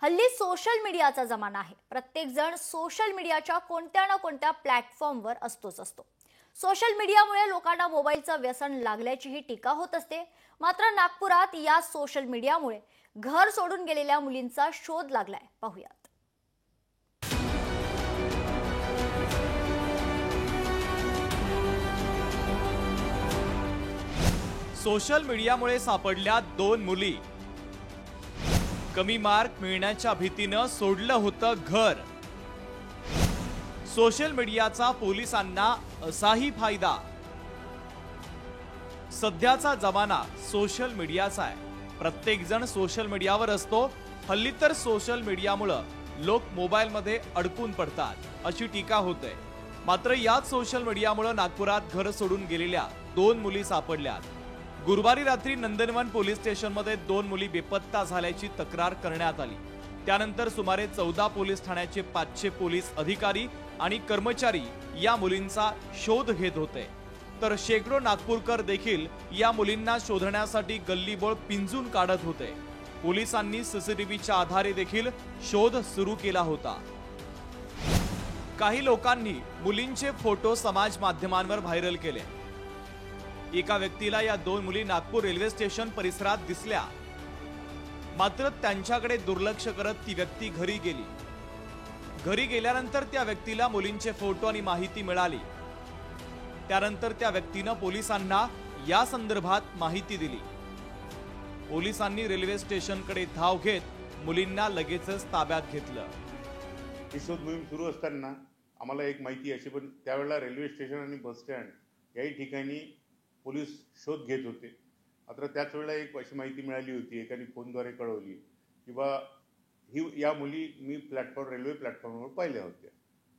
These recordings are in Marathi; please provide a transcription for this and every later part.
हल्ली सोशल मीडियाचा जमाना आहे। प्रत्येक जण सोशल मीडियाच्या कोणत्या ना कोणत्या प्लॅटफॉर्मवर असतोच असतो। सोशल मीडियामुळे लोकांना मोबाईलचं व्यसन लागल्याचीही टीका होत असते। मात्र नागपुरात या सोशल मीडियामुळे घर सोडून गेलेल्या मुलींचा शोध लागलाय। पाहूयात। सोशल मीडियामुळे सापडल्या दोन मुली। कमी मार्क मिळण्याच्या भीतीनं सोडलं होतं घर। सोशल मीडियाचा पोलिसांना असाही फायदा। सध्याचा जमाना सोशल मीडियाचा आहे। प्रत्येक जण सोशल मीडियावर असतो। हल्ली तर सोशल मीडियामुळे लोक मोबाईलमध्ये अडकून पडतात अशी टीका होते। मात्र याच सोशल मीडियामुळे नागपुरात घर सोडून गेलेल्या दोन मुली सापडल्यात। गुरुवारी रात्री नंदनवन पोलीस स्टेशनमध्ये दोन मुली बेपत्ता झाल्याची तक्रार करण्यात आली। त्यानंतर सुमारे 14 पोलीस ठाण्याचे 500 पोलीस अधिकारी आणि कर्मचारी या मुलींचा शोध घेत होते। तर शेकडो नागपूरकर देखील या मुलींना शोधण्यासाठी गल्लीबोळ पिंजून काढत होते। पोलिसांनी सीसीटीव्हीच्या आधारे देखील शोध सुरू केला होता। काही लोकांनी मुलींचे फोटो समाज माध्यमांवर व्हायरल केले। एका व्यक्तीला या दोन मुली नागपूर रेल्वे स्टेशन परिसरात दिसल्या। मात्र त्यांच्याकडे दुर्लक्ष करत ती व्यक्ती घरी गेली। घरी गेल्यानंतर त्या व्यक्तीला मुलींचे फोटो आणि माहिती मिळाली। त्यानंतर त्या व्यक्तीने पोलिसांना या संदर्भात माहिती दिली। पोलिसांनी रेल्वे स्टेशनकडे धाव घेत मुलींना लगेचच ताब्यात घेतलं। ही शोध मोहीम सुरू असताना आम्हाला एक माहिती अशी, पण त्यावेळेला रेल्वे स्टेशन आणि बस स्टँड याही ठिकाणी पोलीस शोध घेत होते। मात्र त्याच वेळेला एक अशी माहिती मिळाली होती, एकाने फोनद्वारे कळवली की या मुली मी रेल्वे प्लॅटफॉर्मवर पाहिल्या होत्या।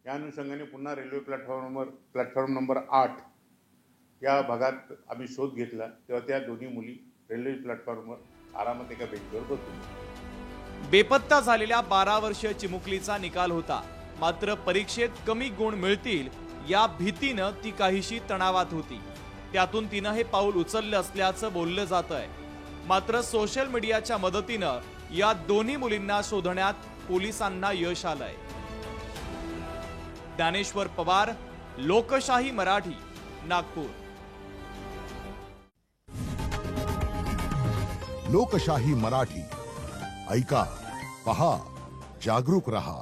या अनुषंगाने पुन्हा रेल्वे प्लॅटफॉर्म नंबर 8 या भागात आम्ही शोध घेतला। तेव्हा त्या दोन्ही मुली रेल्वे प्लॅटफॉर्मवर आरामात एका बेंचवर बसल्या। बेपत्ता झालेल्या 12 वर्षीय चिमुकलीचा निकाल होता। मात्र परीक्षेत कमी गुण मिळतील या भीतीनं ती काहीशी तणावात होती। त्यातून तिनं हे पाऊल उचललं असल्याचं बोललं जातंय। मात्र सोशल मीडियाच्या मदतीनं या दोन्ही मुलींना शोधण्यात पोलिसांना यश आलंय। ज्ञानेश्वर पवार, लोकशाही मराठी, नागपूर। लोकशाही मराठी ऐका, पहा, जागरूक रहा।